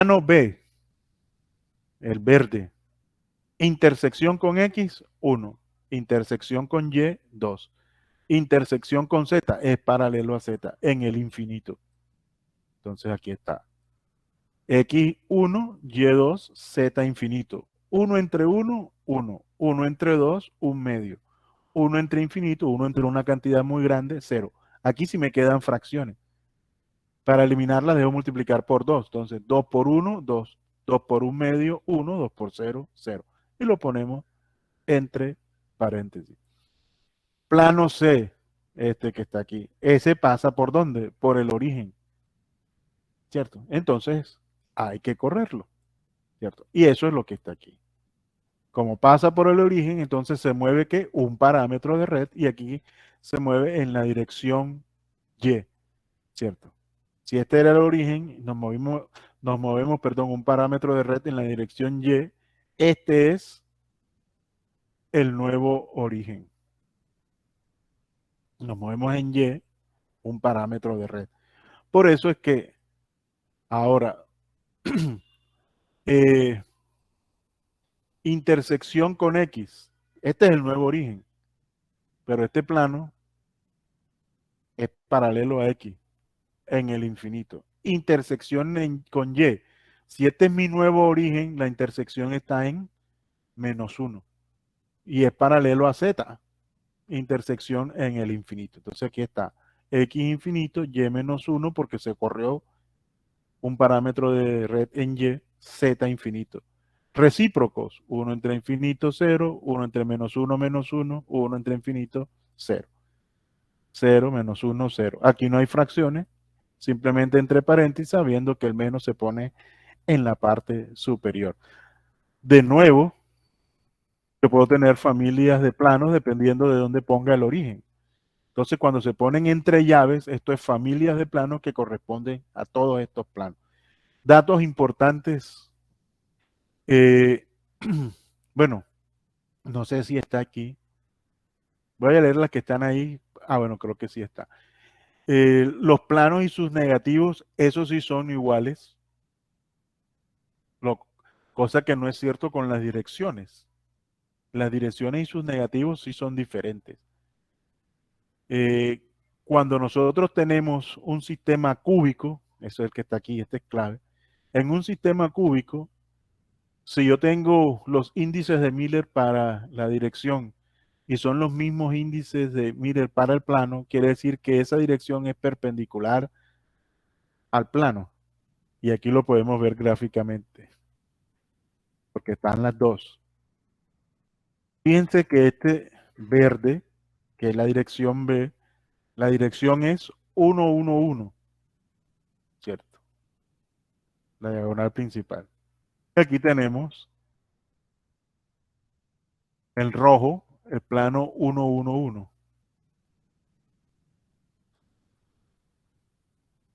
Plano B, el verde. Intersección con X, 1. Intersección con Y, 2. Intersección con Z es paralelo a Z en el infinito. Entonces aquí está. X1, Y2, Z infinito. 1 entre 1, 1. 1 entre 2, 1 medio. 1 entre infinito, 1 entre una cantidad muy grande, 0. Aquí sí me quedan fracciones. Para eliminarlas debo multiplicar por 2. Entonces 2 por 1, 2. 2 por 1 medio, 1. 2 por 0, 0. Y lo ponemos entre paréntesis. Plano C, este que está aquí. Ese pasa por ¿dónde? Por el origen, ¿cierto? Entonces hay que correrlo, ¿cierto? Y eso es lo que está aquí. Como pasa por el origen, entonces se mueve que un parámetro de red y aquí se mueve en la dirección Y, ¿cierto? Si este era el origen, nos movemos, perdón, un parámetro de red en la dirección Y. Este es el nuevo origen. Nos movemos en Y, un parámetro de red. Por eso es que ahora, eh, intersección con X. Este es el nuevo origen, pero este plano es paralelo a X en el infinito. Intersección con Y. Si este es mi nuevo origen, la intersección está en -1 y es paralelo a Z. Intersección en el infinito. Entonces aquí está X infinito, Y -1 porque se corrió un parámetro de red en Y, Z infinito. Recíprocos, 1 entre infinito 0, 1 entre -1 -1, 1 entre infinito 0. 0 -1, 0. Aquí no hay fracciones, simplemente entre paréntesis, sabiendo que el menos se pone en la parte superior. De nuevo, yo puedo tener familias de planos dependiendo de dónde ponga el origen. Entonces, cuando se ponen entre llaves, esto es familias de planos que corresponden a todos estos planos. Datos importantes. Eh, bueno, no sé si está aquí. Voy a leer las que están ahí. Ah, bueno, creo que sí está. Los planos y sus negativos, esos sí son iguales. Lo, cosa que no es cierto con las direcciones. Las direcciones y sus negativos sí son diferentes. Eh, Cuando nosotros tenemos un sistema cúbico, eso es el que está aquí, este es clave. En un sistema cúbico, si yo tengo los índices de Miller para la dirección y son los mismos índices de Miller para el plano, quiere decir que esa dirección es perpendicular al plano. Y aquí lo podemos ver gráficamente, porque están las dos. Fíjense que este verde, que es la dirección B, la dirección es 1, 1, 1, ¿cierto? La diagonal principal. Aquí tenemos el rojo, el plano 1, 1, 1.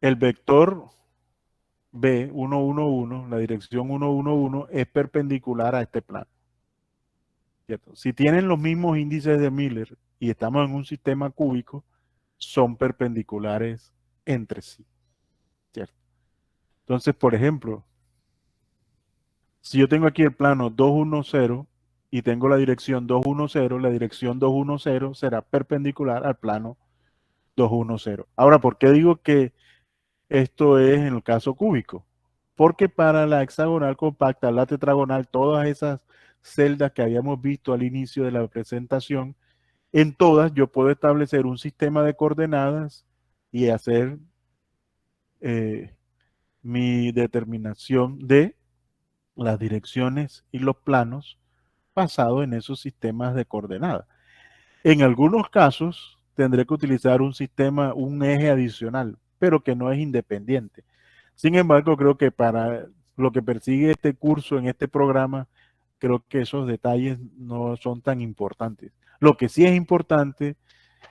El vector B, 1, 1, 1, la dirección 1, 1, 1 es perpendicular a este plano, ¿cierto? Si tienen los mismos índices de Miller y estamos en un sistema cúbico, son perpendiculares entre sí, ¿cierto? Entonces, por ejemplo, si yo tengo aquí el plano 2, 1, 0 y tengo la dirección 2, 1, 0, la dirección 2, 1, 0 será perpendicular al plano 2, 1, 0. Ahora, ¿por qué digo que esto es en el caso cúbico? Porque para la hexagonal compacta, la tetragonal, todas esas celdas que habíamos visto al inicio de la presentación, en todas yo puedo establecer un sistema de coordenadas y hacer mi determinación de las direcciones y los planos basado en esos sistemas de coordenadas. En algunos casos tendré que utilizar un sistema, un eje adicional, pero que no es independiente. Sin embargo, creo que para lo que persigue este curso en este programa, creo que esos detalles no son tan importantes. Lo que sí es importante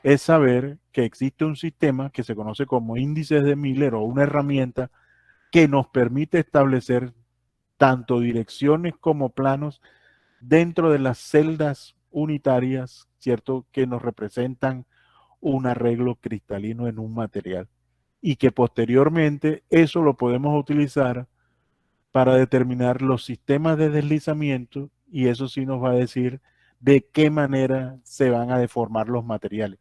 es saber que existe un sistema que se conoce como índices de Miller o una herramienta que nos permite establecer tanto direcciones como planos dentro de las celdas unitarias, ¿cierto? Que nos representan un arreglo cristalino en un material y que posteriormente eso lo podemos utilizar para determinar los sistemas de deslizamiento y eso sí nos va a decir de qué manera se van a deformar los materiales.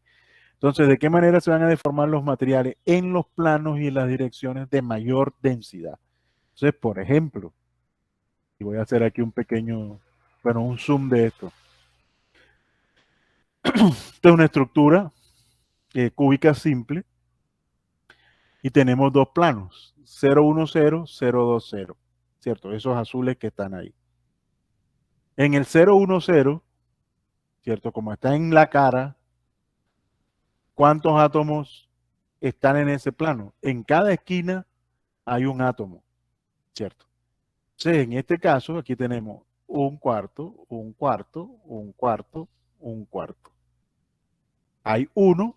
Entonces, ¿de qué manera se van a deformar los materiales en los planos y en las direcciones de mayor densidad? Entonces, por ejemplo, y voy a hacer aquí un pequeño, bueno, un zoom de esto. Esta es una estructura cúbica simple y tenemos dos planos, 010, 020, ¿cierto? Esos azules que están ahí. En el 010, ¿cierto? Como está en la cara, ¿cuántos átomos están en ese plano? En cada esquina hay un átomo, ¿cierto? Entonces, en este caso, aquí tenemos un cuarto, un cuarto, un cuarto, un cuarto. Hay un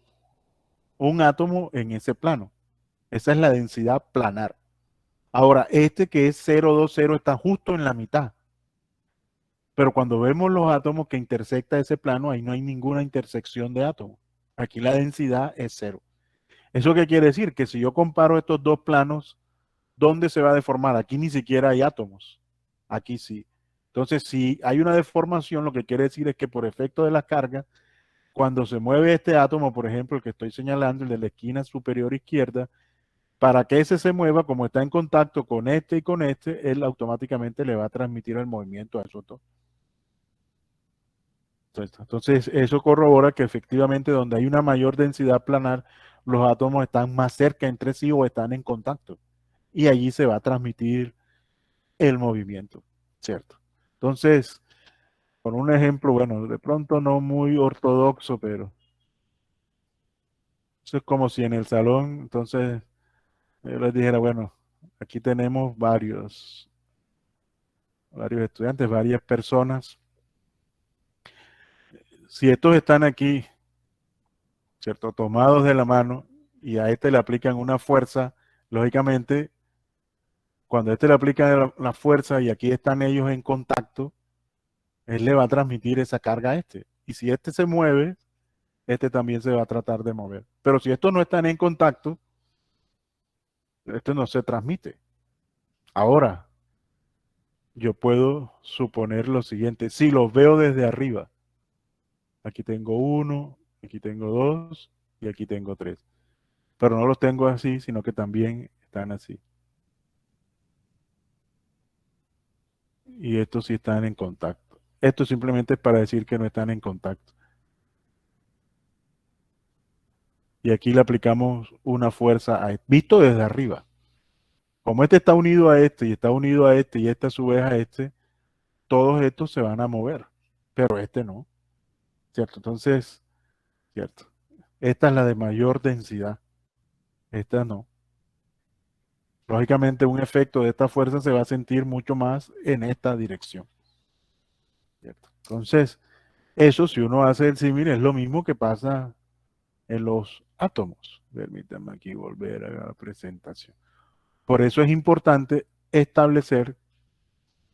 átomo en ese plano. Esa es la densidad planar. Ahora, este que es 020 está justo en la mitad. Pero cuando vemos los átomos que intersecta ese plano, ahí no hay ninguna intersección de átomos. Aquí la densidad es cero. ¿Eso qué quiere decir? Que si yo comparo estos dos planos, ¿dónde se va a deformar? Aquí ni siquiera hay átomos. Aquí sí. Entonces, si hay una deformación, lo que quiere decir es que por efecto de la carga, cuando se mueve este átomo, por ejemplo, el que estoy señalando, el de la esquina superior izquierda, para que ese se mueva, como está en contacto con este y con este, él automáticamente le va a transmitir el movimiento a esos dos. Entonces, eso corrobora que efectivamente donde hay una mayor densidad planar, los átomos están más cerca entre sí o están en contacto. Y allí se va a transmitir el movimiento, ¿cierto? Entonces, con un ejemplo, bueno, de pronto no muy ortodoxo, pero eso es como si en el salón, entonces yo les dijera, bueno, aquí tenemos varios estudiantes, varias personas. Si estos están aquí, ¿cierto? Tomados de la mano y a este le aplican una fuerza, lógicamente, cuando a este le aplican la fuerza y aquí están ellos en contacto, él le va a transmitir esa carga a este. Y si este se mueve, este también se va a tratar de mover. Pero si estos no están en contacto, esto no se transmite. Ahora, yo puedo suponer lo siguiente, si los veo desde arriba, aquí tengo uno, aquí tengo dos y aquí tengo tres. Pero no los tengo así, sino que también están así. Y estos sí están en contacto. Esto simplemente es para decir que no están en contacto. Y aquí le aplicamos una fuerza visto desde arriba. Como este está unido a este y está unido a este y este a su vez a este, todos estos se van a mover, pero este no, ¿cierto? Entonces, ¿cierto? Esta es la de mayor densidad, esta no. Lógicamente un efecto de esta fuerza se va a sentir mucho más en esta dirección, ¿cierto? Entonces, eso si uno hace el símil es lo mismo que pasa en los átomos. Permítanme aquí volver a la presentación. Por eso es importante establecer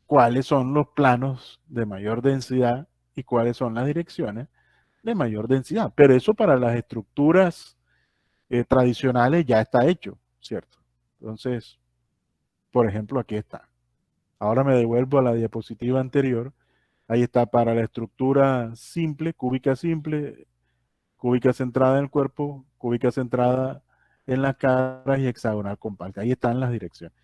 cuáles son los planos de mayor densidad y cuáles son las direcciones de mayor densidad. Pero eso para las estructuras tradicionales ya está hecho, ¿cierto? Entonces, por ejemplo, aquí está. Ahora me devuelvo a la diapositiva anterior. Ahí está para la estructura simple, cúbica centrada en el cuerpo, cúbica centrada en las caras y hexagonal compacta. Ahí están las direcciones.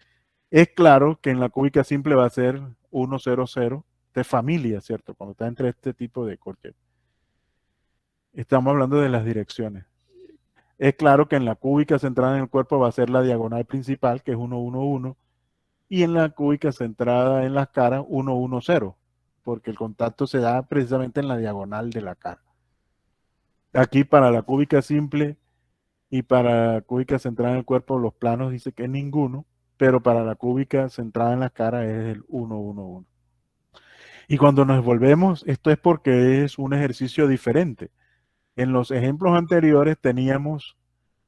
Es claro que en la cúbica simple va a ser 1, 0, 0 de familia, ¿cierto? Cuando está entre este tipo de corchetes. Estamos hablando de las direcciones. Es claro que en la cúbica centrada en el cuerpo va a ser la diagonal principal, que es 1, 1, 1, y en la cúbica centrada en las caras, 1, 1, 0, porque el contacto se da precisamente en la diagonal de la cara. Aquí para la cúbica simple y para la cúbica centrada en el cuerpo, los planos dice que es ninguno, pero para la cúbica centrada en las caras es el 1, 1, 1. Y cuando nos volvemos, esto es porque es un ejercicio diferente. En los ejemplos anteriores teníamos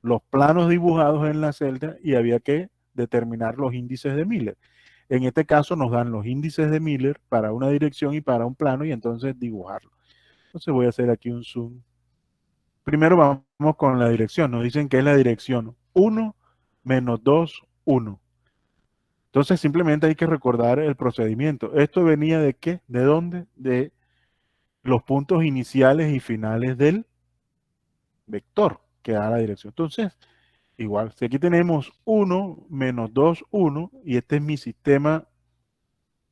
los planos dibujados en la celda y había que determinar los índices de Miller. En este caso nos dan los índices de Miller para una dirección y para un plano y entonces dibujarlo. Entonces voy a hacer aquí un zoom. Primero vamos con la dirección. Nos dicen que es la dirección 1 menos 2, 1. Entonces simplemente hay que recordar el procedimiento. ¿Esto venía de qué? ¿De dónde? De los puntos iniciales y finales del vector que da la dirección. Entonces, igual, si aquí tenemos 1, menos 2, 1, y este es mi sistema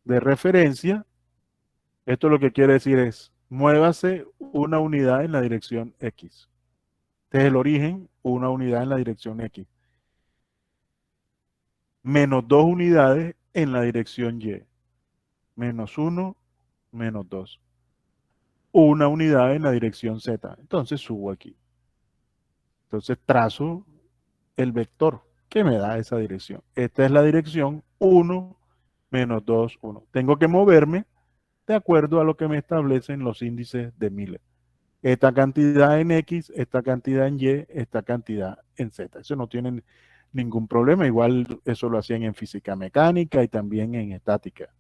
de referencia, esto lo que quiere decir es, muévase una unidad en la dirección X. Este es el origen, una unidad en la dirección X. Menos 2 unidades en la dirección Y. Menos 1, menos 2. Una unidad en la dirección Z. Entonces subo aquí. Entonces trazo el vector que me da esa dirección. Esta es la dirección 1, menos 2, 1. Tengo que moverme de acuerdo a lo que me establecen los índices de Miller. Esta cantidad en X, esta cantidad en Y, esta cantidad en Z. Eso no tiene ningún problema. Igual eso lo hacían en física mecánica y también en estática.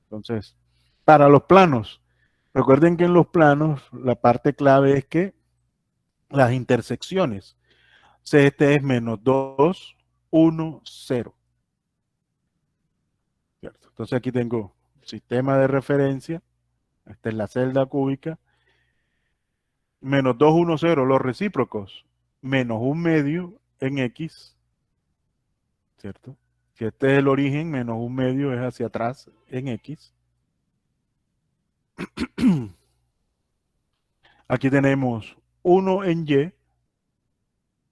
Entonces, para los planos, recuerden que en los planos la parte clave es que las intersecciones, este es menos 2, 1, 0. ¿Cierto? Entonces aquí tengo sistema de referencia, esta es la celda cúbica, menos 2, 1, 0, los recíprocos, menos un medio en X, ¿cierto? Si este es el origen, menos un medio es hacia atrás en X. Aquí tenemos 1 en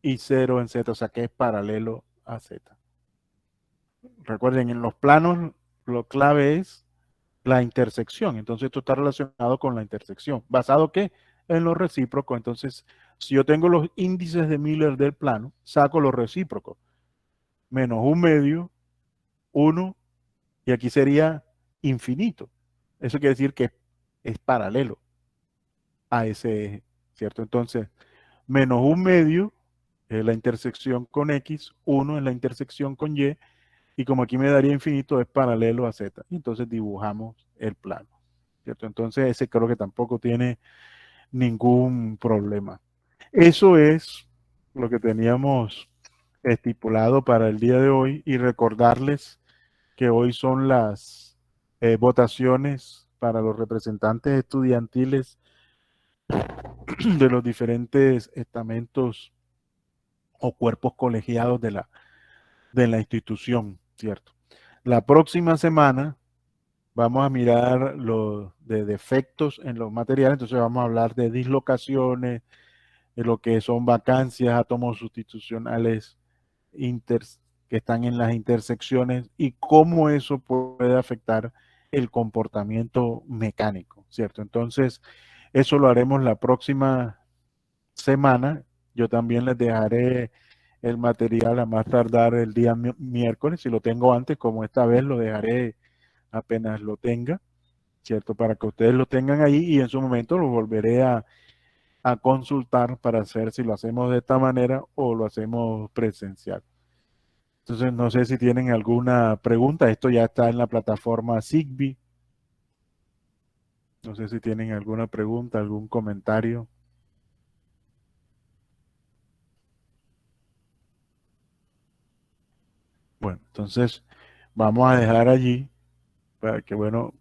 Y 0 en Z, o sea que es paralelo a Z. Recuerden, en los planos lo clave es la intersección. Entonces esto está relacionado con la intersección. ¿Basado qué? En los recíprocos. Entonces, si yo tengo los índices de Miller del plano, saco los recíprocos. Menos un medio, 1, y aquí sería infinito. Eso quiere decir que es paralelo a ese eje, ¿cierto? Entonces, menos un medio es la intersección con X, 1 es la intersección con Y, y como aquí me daría infinito, es paralelo a Z. Y entonces dibujamos el plano, ¿cierto? Entonces ese creo que tampoco tiene ningún problema. Eso es lo que teníamos estipulado para el día de hoy y recordarles que hoy son las votaciones para los representantes estudiantiles de los diferentes estamentos o cuerpos colegiados de la institución, ¿cierto? La próxima semana vamos a mirar los de defectos en los materiales, entonces vamos a hablar de dislocaciones, de lo que son vacancias, átomos sustitucionales inter, que están en las intersecciones y cómo eso puede afectar el comportamiento mecánico, ¿cierto? Entonces, eso lo haremos la próxima semana. Yo también les dejaré el material a más tardar el día miércoles. Si lo tengo antes, como esta vez, lo dejaré apenas lo tenga, ¿cierto? Para que ustedes lo tengan ahí y en su momento lo volveré a consultar para hacer si lo hacemos de esta manera o lo hacemos presencial. Entonces, no sé si tienen alguna pregunta. Esto ya está en la plataforma Zigbee. No sé si tienen alguna pregunta, algún comentario. Bueno, entonces vamos a dejar allí para que, bueno,